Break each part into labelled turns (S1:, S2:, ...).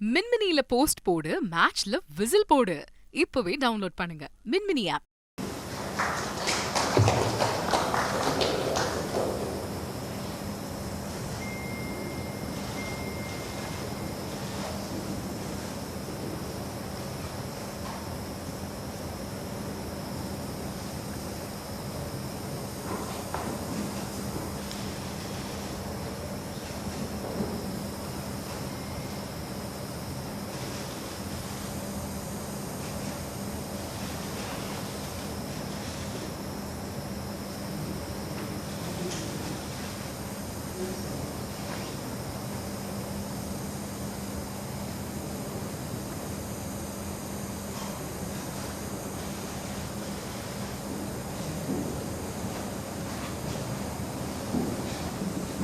S1: மின்மினியில post போடு, மேட்ச்ல whistle போடு. இப்பவே டவுன்லோட் பண்ணுங்க மின்மினி ஆப்.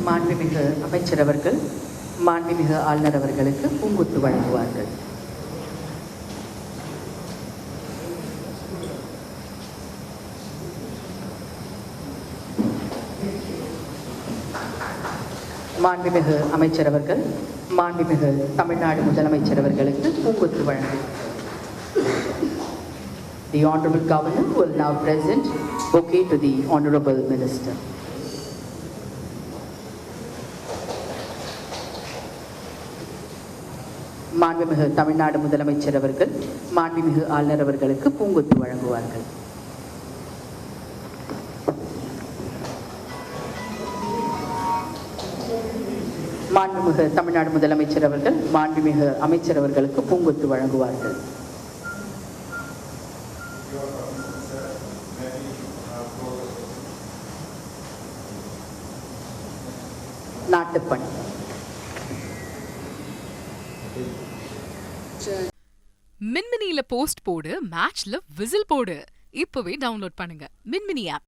S2: மாண்புமிகு அமைச்சர் அவர்கள் மாண்புமிகு ஆளுநர் அவர்களுக்கு பூங்கொத்து வழங்குவார்கள். மாண்புமிகு அமைச்சர் அவர்கள் மாண்புமிகு தமிழ்நாடு முதலமைச்சர் அவர்களுக்கு பூங்கொத்து வழங்குவார். The Honorable Governor will now present bouquet to the Honorable Minister. மாண்புமிகு தமிழ்நாடு முதலமைச்சர் அவர்கள் மாண்புமிகு ஆளுநர் அவர்களுக்கு பூங்கொத்து வழங்குவார்கள். மாண்புமிகு தமிழ்நாடு முதலமைச்சர் அவர்கள் மாண்புமிகு அமைச்சர் அவர்களுக்கு பூங்கொத்து வழங்குவார்கள். நாட்டுப்பணி.
S1: மின்மினியில போஸ்ட் போடு, மேட்ச்ல விசில் போடு. இப்பவே டவுன்லோட் பண்ணுங்க மின்மினி ஆப்.